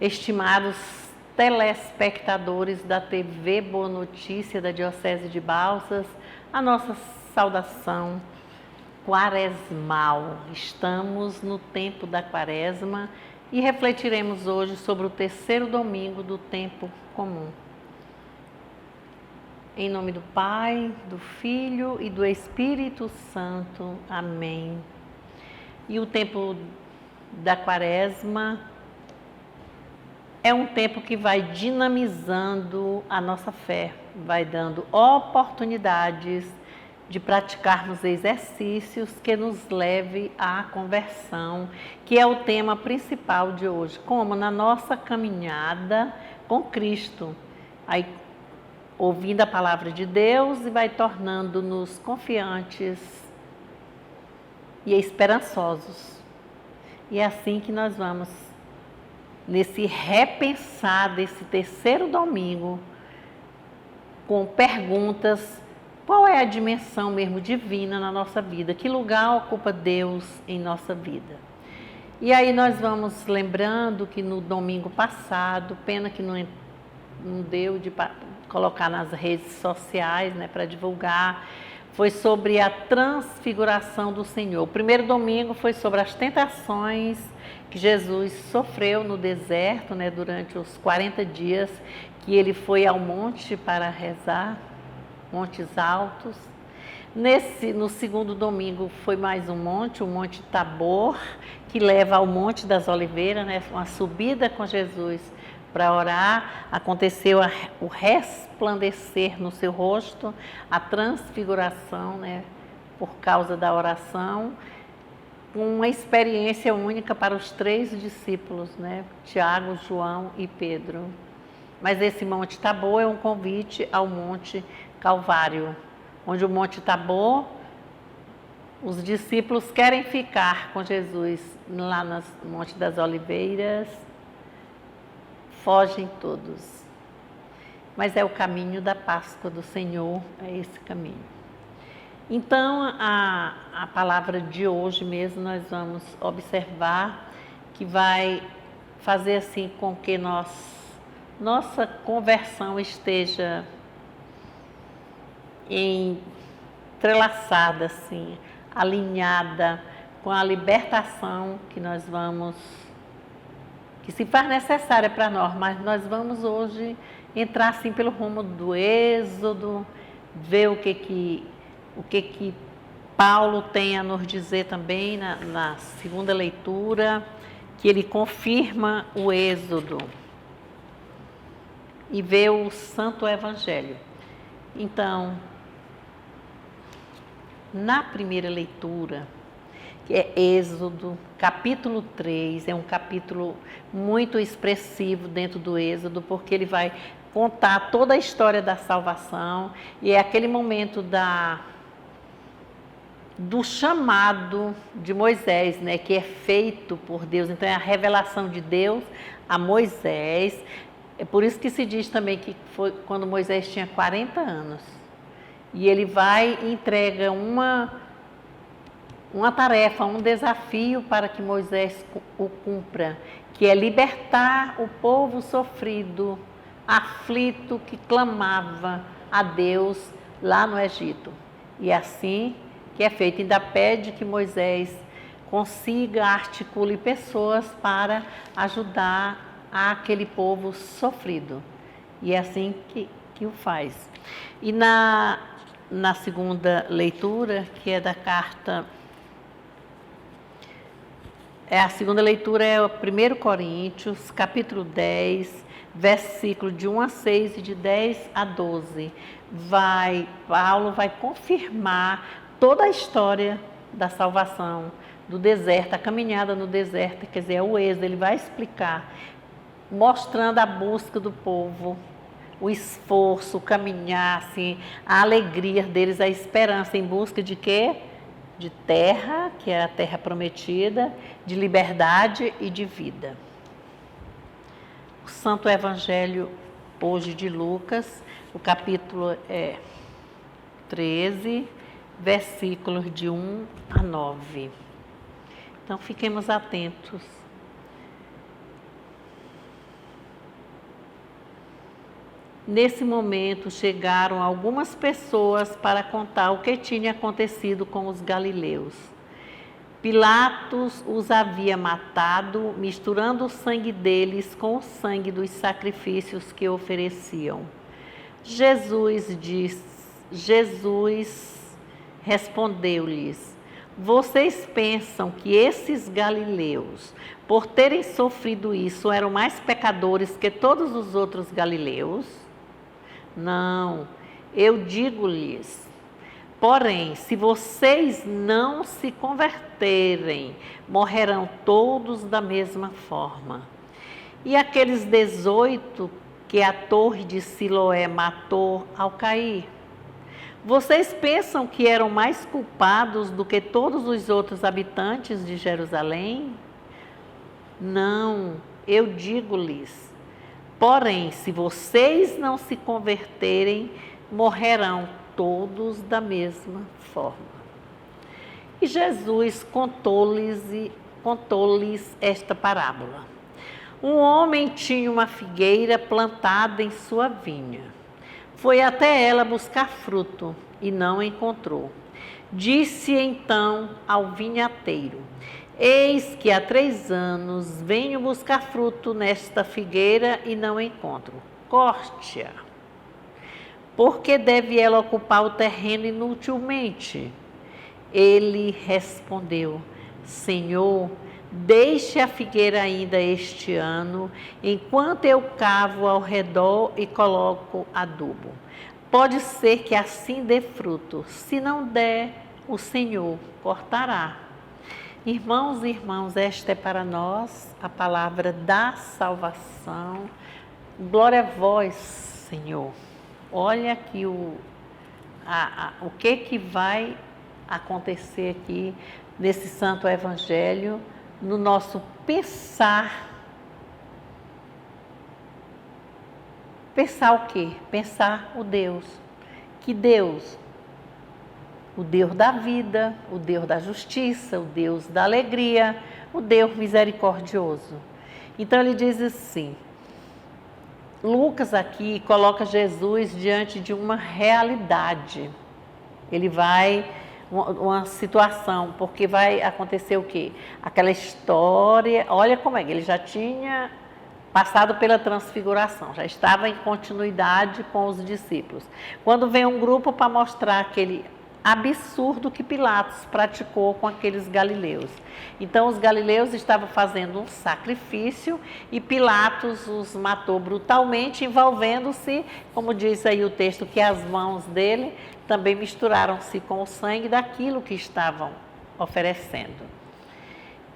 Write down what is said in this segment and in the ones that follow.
estimados telespectadores da TV Boa Notícia da Diocese de Balsas, a nossa saudação quaresmal. Estamos no tempo da quaresma e refletiremos hoje sobre o terceiro domingo do tempo comum. Em nome do Pai, do Filho e do Espírito Santo. Amém. E o tempo da quaresma é um tempo que vai dinamizando a nossa fé, vai dando oportunidades de praticarmos exercícios que nos leve à conversão, que é o tema principal de hoje, como na nossa caminhada com Cristo, aí ouvindo a palavra de Deus e vai tornando-nos confiantes e esperançosos. E é assim que nós vamos, nesse repensar desse terceiro domingo, com perguntas: qual é a dimensão mesmo divina na nossa vida? Que lugar ocupa Deus em nossa vida? E aí nós vamos lembrando que no domingo passado, pena que não deu de colocar nas redes sociais, né, para divulgar, foi sobre a transfiguração do Senhor. O primeiro domingo foi sobre as tentações que Jesus sofreu no deserto, né, durante os 40 dias que ele foi ao monte para rezar, montes altos. No segundo domingo foi mais um monte, o Monte Tabor, que leva ao Monte das Oliveiras, né, uma subida com Jesus para orar. Aconteceu o resplandecer no seu rosto, a transfiguração, né, por causa da oração, uma experiência única para os 3 discípulos, né, Tiago, João e Pedro. Mas esse Monte Tabor é um convite ao Monte Calvário, onde o Monte Tabor, os discípulos querem ficar com Jesus lá no Monte das Oliveiras, fogem todos. Mas é o caminho da Páscoa do Senhor, é esse caminho. Então, a palavra de hoje mesmo nós vamos observar que vai fazer assim com que nossa conversão esteja entrelaçada, assim, alinhada com a libertação que nós vamos, que se faz necessária para nós, mas nós vamos hoje entrar assim pelo rumo do Êxodo, ver o que Paulo tem a nos dizer também na segunda leitura, que ele confirma o Êxodo, e ver o Santo Evangelho. Então, na primeira leitura, que é Êxodo, capítulo 3, é um capítulo muito expressivo dentro do Êxodo, porque ele vai contar toda a história da salvação, e é aquele momento do chamado de Moisés, né, que é feito por Deus. Então é a revelação de Deus a Moisés. É por isso que se diz também que foi quando Moisés tinha 40 anos. E ele vai e entrega uma tarefa, um desafio para que Moisés o cumpra, que é libertar o povo sofrido, aflito, que clamava a Deus lá no Egito. E é assim que é feito. Ainda pede que Moisés consiga, articule pessoas para ajudar aquele povo sofrido. E é assim que o faz. E na segunda leitura, que é da carta... A segunda leitura é o 1 Coríntios, capítulo 10, versículo de 1 a 6 e de 10 a 12. Paulo vai confirmar toda a história da salvação, do deserto, a caminhada no deserto, quer dizer, é o Êxodo. Ele vai explicar, mostrando a busca do povo, o esforço, o caminhar, assim, a alegria deles, a esperança em busca de quê? De terra, que é a terra prometida, de liberdade e de vida. O Santo Evangelho hoje de Lucas, o capítulo é 13, versículos de 1 a 9. Então, fiquemos atentos. Nesse momento chegaram algumas pessoas para contar o que tinha acontecido com os galileus. Pilatos os havia matado, misturando o sangue deles com o sangue dos sacrifícios que ofereciam. Jesus respondeu-lhes: vocês pensam que esses galileus, por terem sofrido isso, eram mais pecadores que todos os outros galileus? Não, eu digo-lhes. Porém, se vocês não se converterem, morrerão todos da mesma forma. E aqueles 18 que a torre de Siloé matou ao cair, vocês pensam que eram mais culpados do que todos os outros habitantes de Jerusalém? Não, eu digo-lhes. Porém, se vocês não se converterem, morrerão todos da mesma forma. E Jesus contou-lhes esta parábola. Um homem tinha uma figueira plantada em sua vinha. Foi até ela buscar fruto e não encontrou. Disse então ao vinhateiro: eis que há 3 anos venho buscar fruto nesta figueira e não encontro. Corte-a. Por que deve ela ocupar o terreno inutilmente? Ele respondeu: Senhor, deixe a figueira ainda este ano, enquanto eu cavo ao redor e coloco adubo. Pode ser que assim dê fruto. Se não der, o Senhor cortará. Irmãos e irmãs, esta é para nós a palavra da salvação. Glória a vós, Senhor. Olha aqui o que vai acontecer aqui nesse santo evangelho, no nosso pensar. Pensar o quê? Pensar o Deus. Que Deus? O Deus da vida, o Deus da justiça, o Deus da alegria, o Deus misericordioso. Então ele diz assim, Lucas aqui coloca Jesus diante de uma realidade. Ele vai, uma situação, porque vai acontecer o quê? Aquela história, olha como é que ele já tinha passado pela transfiguração, já estava em continuidade com os discípulos. Quando vem um grupo para mostrar aquele absurdo que Pilatos praticou com aqueles galileus. Então os galileus estavam fazendo um sacrifício e Pilatos os matou brutalmente, envolvendo-se, como diz aí o texto, que as mãos dele também misturaram-se com o sangue daquilo que estavam oferecendo.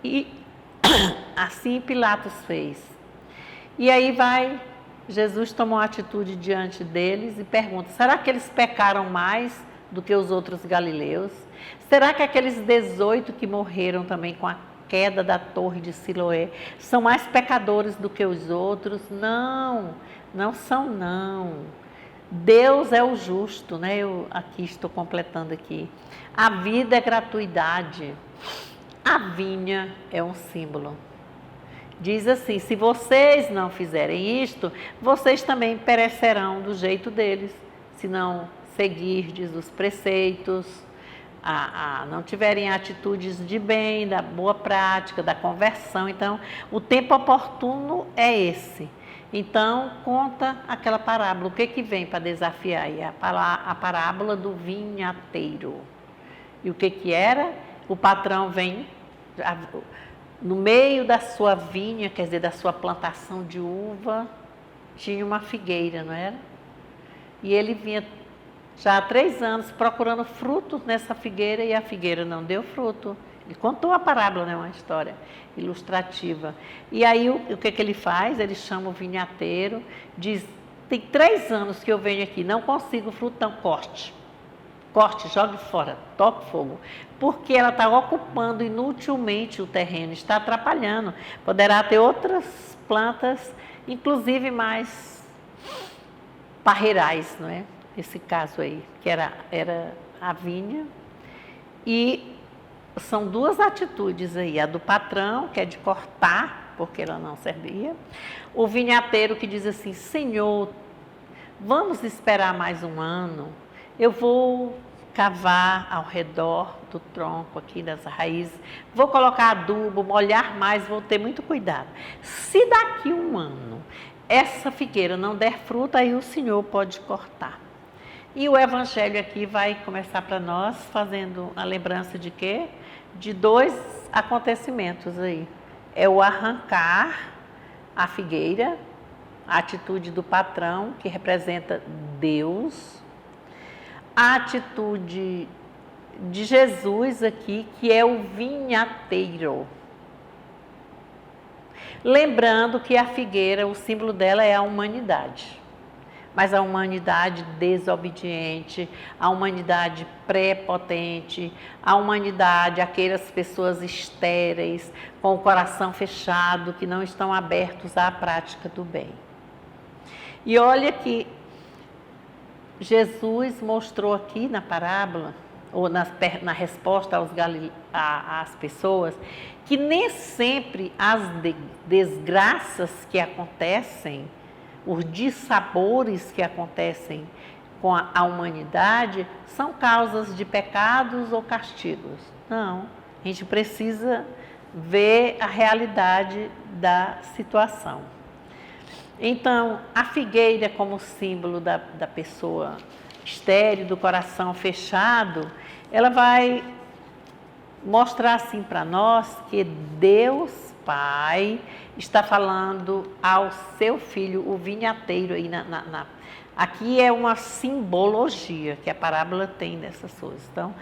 E assim Pilatos fez. E aí Jesus tomou atitude diante deles e pergunta, será que eles pecaram mais do que os outros galileus? Será que aqueles 18 que morreram também com a queda da torre de Siloé são mais pecadores do que os outros? Não, não são não. Deus é o justo, né? Eu aqui estou completando aqui. A vida é gratuidade. A vinha é um símbolo. Diz assim, se vocês não fizerem isto, vocês também perecerão do jeito deles, se não seguirdes os preceitos, não tiverem atitudes de bem, da boa prática, da conversão. Então, o tempo oportuno é esse. Então, conta aquela parábola. O que vem para desafiar aí? A parábola do vinhateiro. E o que era? O patrão vem no meio da sua vinha, quer dizer, da sua plantação de uva, tinha uma figueira, não era? E ele vinha já há 3 anos procurando frutos nessa figueira e a figueira não deu fruto. Ele contou a parábola, né? Uma história ilustrativa. E aí o que ele faz? Ele chama o vinhateiro, diz, tem 3 anos que eu venho aqui, não consigo fruto, então corte. Corte, jogue fora, toque fogo. Porque ela está ocupando inutilmente o terreno, está atrapalhando. Poderá ter outras plantas, inclusive mais parreirais, não é? Esse caso aí, que era a vinha. E são 2 atitudes aí, a do patrão, que é de cortar, porque ela não servia. O vinhateiro que diz assim, Senhor, Vamos esperar mais um ano. Eu vou cavar ao redor do tronco aqui, das raízes. Vou colocar adubo, molhar mais, vou ter muito cuidado. Se daqui um ano essa figueira não der fruta, aí o Senhor pode cortar. E o Evangelho aqui vai começar para nós fazendo a lembrança de quê? De 2 acontecimentos aí. É o arrancar a figueira, a atitude do patrão, que representa Deus, a atitude de Jesus aqui, que é o vinhateiro. Lembrando que a figueira, o símbolo dela é a humanidade. Mas a humanidade desobediente, a humanidade prepotente, a humanidade, aquelas pessoas estéreis, com o coração fechado, que não estão abertos à prática do bem. E olha que Jesus mostrou aqui na parábola, ou na resposta às pessoas, que nem sempre as desgraças que acontecem, os dissabores que acontecem com a humanidade, são causas de pecados ou castigos. Não, a gente precisa ver a realidade da situação. Então, a figueira como símbolo da pessoa estéril, do coração fechado, ela vai mostrar assim para nós que Deus Pai está falando ao seu filho, o vinhateiro. Aí aqui é uma simbologia que a parábola tem dessas coisas. Então,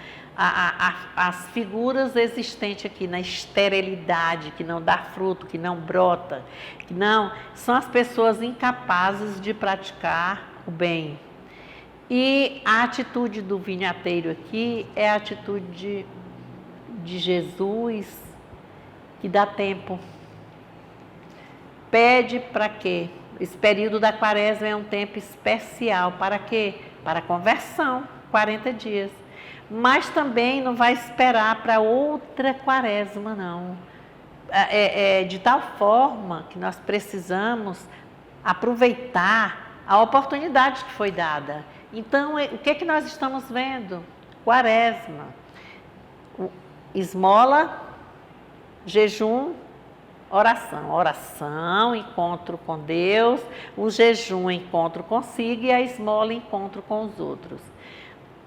as figuras existentes aqui na esterilidade, que não dá fruto, que não brota, que não, são as pessoas incapazes de praticar o bem. E a atitude do vinhateiro aqui é a atitude de Jesus, que dá tempo. Pede para quê? Esse período da quaresma é um tempo especial. Para quê? Para conversão, 40 dias. Mas também não vai esperar para outra quaresma, não. De tal forma que nós precisamos aproveitar a oportunidade que foi dada. Então, o que nós estamos vendo? Quaresma. Esmola, jejum, oração. Oração, encontro com Deus, o jejum, encontro consigo, e a esmola, encontro com os outros.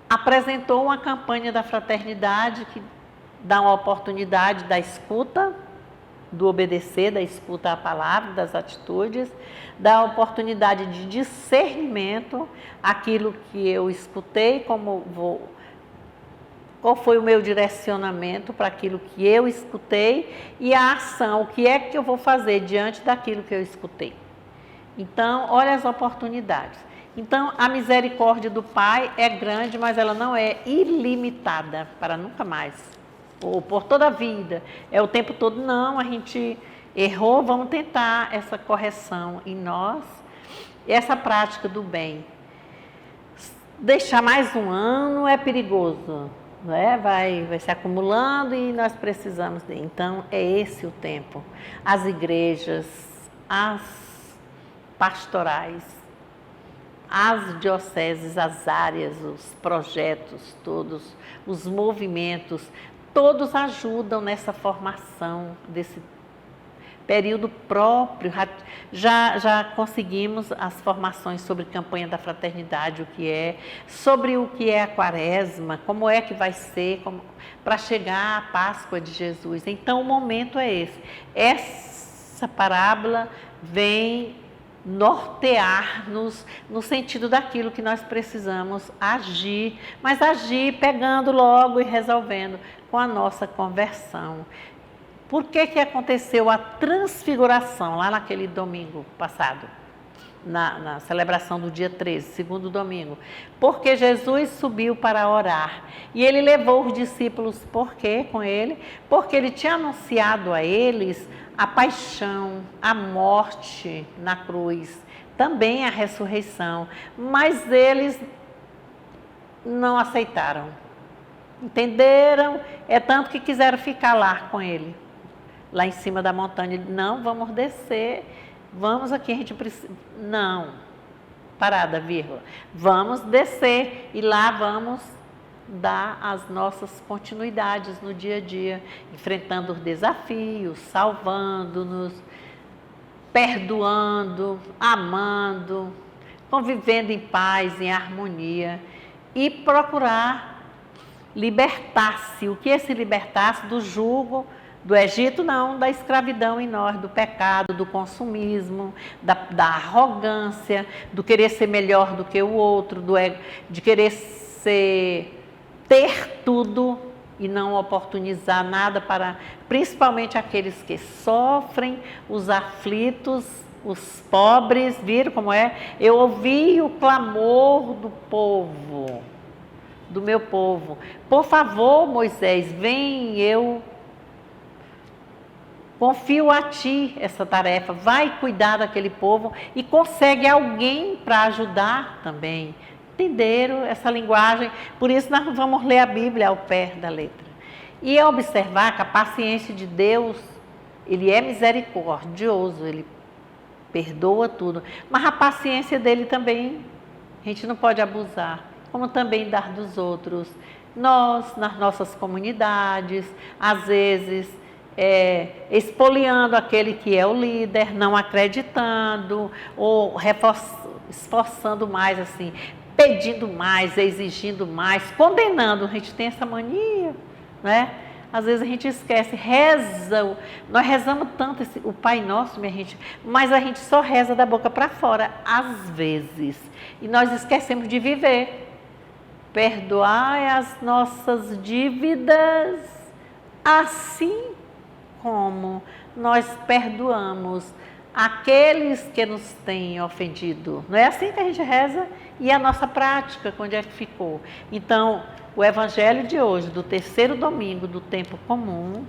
Apresentou uma campanha da fraternidade que dá uma oportunidade da escuta, do obedecer, da escuta à palavra, das atitudes, dá a oportunidade de discernimento, aquilo que eu escutei, qual foi o meu direcionamento para aquilo que eu escutei, e a ação, o que é que eu vou fazer diante daquilo que eu escutei. Então, olha as oportunidades. Então, a misericórdia do Pai é grande, mas ela não é ilimitada para nunca mais, ou por toda a vida, é o tempo todo. Não, a gente errou, vamos tentar essa correção em nós, essa prática do bem. Deixar mais um ano é perigoso, não é? Vai se acumulando e nós precisamos de. Então, é esse o tempo. As igrejas, as pastorais, as dioceses, as áreas, os projetos, todos, os movimentos, todos ajudam nessa formação desse período próprio. Já conseguimos as formações sobre campanha da fraternidade, sobre o que é a quaresma, como é que vai ser, para chegar à Páscoa de Jesus. Então, o momento é esse. Essa parábola vem nortear-nos no sentido daquilo que nós precisamos agir, mas agir pegando logo e resolvendo com a nossa conversão. Por que aconteceu a transfiguração lá naquele domingo passado, na celebração do dia 13, segundo domingo? Porque Jesus subiu para orar e ele levou os discípulos, por quê com ele? Porque ele tinha anunciado a eles a paixão, a morte na cruz, também a ressurreição, mas eles não aceitaram, entenderam, é tanto que quiseram ficar lá com ele, lá em cima da montanha. Ele, não, vamos descer, vamos aqui, a gente precisa. Não, parada, vírgula. Vamos descer e lá vamos dar as nossas continuidades no dia a dia, enfrentando os desafios, salvando-nos, perdoando, amando, convivendo em paz, em harmonia e procurar libertar-se. O que é se libertar-se? Do jugo do Egito, não, da escravidão em nós, do pecado, do consumismo, da arrogância, do querer ser melhor do que o outro, de querer ter tudo e não oportunizar nada para, principalmente aqueles que sofrem, os aflitos, os pobres. Viram como é? Eu ouvi o clamor do povo, do meu povo. Por favor, Moisés, vem, eu confio a ti essa tarefa. Vai cuidar daquele povo e consegue alguém para ajudar também. Entenderam essa linguagem? Por isso nós vamos ler a Bíblia ao pé da letra. E observar que a paciência de Deus, Ele é misericordioso, Ele perdoa tudo. Mas a paciência dele também, a gente não pode abusar, como também dar dos outros. Nós, nas nossas comunidades, às vezes, expoliando aquele que é o líder, não acreditando, ou esforçando mais, assim, pedindo mais, exigindo mais, condenando. A gente tem essa mania, né? Às vezes a gente esquece, nós rezamos tanto o Pai Nosso, minha gente, mas a gente só reza da boca para fora, às vezes. E nós esquecemos de viver. Perdoai as nossas dívidas, assim como nós perdoamos aqueles que nos têm ofendido. Não é assim que a gente reza? E a nossa prática, onde é que ficou? Então, o Evangelho de hoje, do terceiro domingo do tempo comum,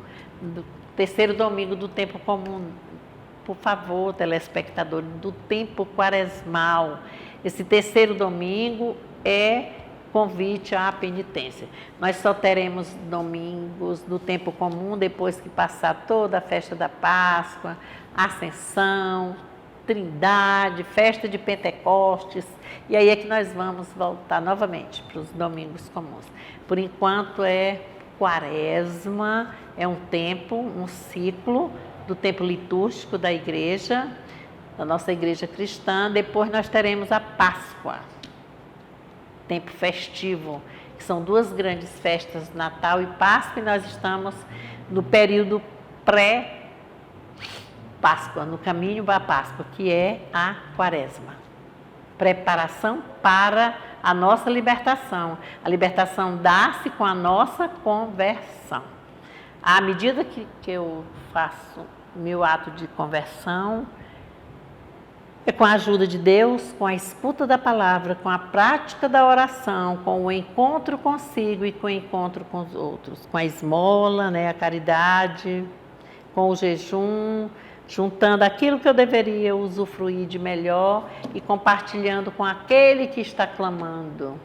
por favor, telespectador, do tempo quaresmal. Esse terceiro domingo é convite à penitência. Nós só teremos domingos do tempo comum depois que passar toda a festa da Páscoa, Ascensão, Trindade, festa de Pentecostes, e aí é que nós vamos voltar novamente para os domingos comuns. Por enquanto é Quaresma, é um tempo, um ciclo do tempo litúrgico da igreja, da nossa igreja cristã. Depois nós teremos a Páscoa, tempo festivo, que são duas grandes festas, Natal e Páscoa, e nós estamos no período pré-Páscoa, no caminho para a Páscoa, que é a Quaresma. Preparação para a nossa libertação. A libertação dá-se com a nossa conversão. À medida que eu faço meu ato de conversão, é com a ajuda de Deus, com a escuta da palavra, com a prática da oração, com o encontro consigo e com o encontro com os outros, com a esmola, né, a caridade, com o jejum, juntando aquilo que eu deveria usufruir de melhor e compartilhando com aquele que está clamando,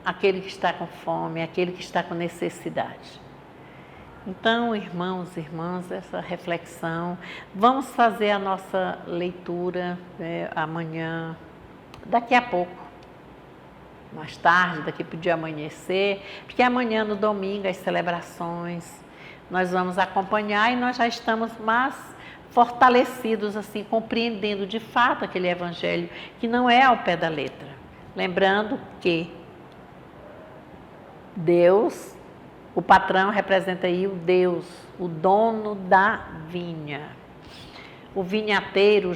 aquele que está com fome, aquele que está com necessidade. Então, irmãos e irmãs, essa reflexão, vamos fazer a nossa leitura, né, amanhã, daqui a pouco, mais tarde, daqui para o dia amanhecer, porque amanhã, no domingo, as celebrações, nós vamos acompanhar e nós já estamos mais fortalecidos, assim, compreendendo de fato aquele evangelho que não é ao pé da letra. Lembrando que Deus, o patrão representa aí o Deus, o dono da vinha. O vinhateiro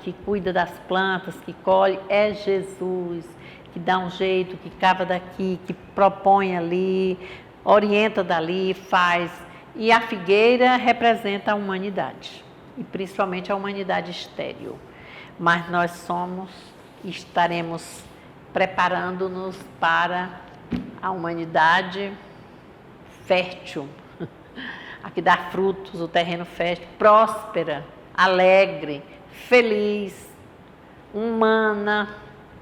que cuida das plantas, que colhe, é Jesus, que dá um jeito, que cava daqui, que propõe ali, orienta dali, faz. E a figueira representa a humanidade, e principalmente a humanidade estéril. Mas nós estaremos preparando-nos para a humanidade fértil, a que dá frutos, o terreno fértil, próspera, alegre, feliz,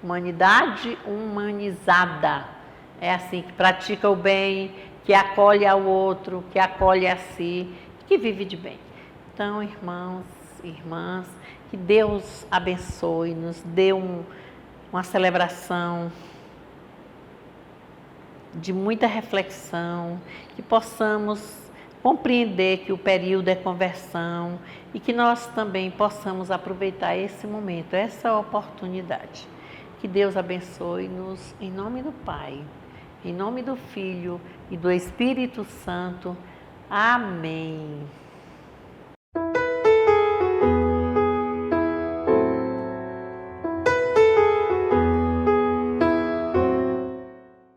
humanidade humanizada. É assim, que pratica o bem, que acolhe ao outro, que acolhe a si, que vive de bem. Então, irmãos, irmãs, Que Deus abençoe, nos dê uma celebração de muita reflexão, que possamos compreender que o período é conversão e que nós também possamos aproveitar esse momento, essa oportunidade. Que Deus abençoe-nos em nome do Pai, em nome do Filho e do Espírito Santo. Amém.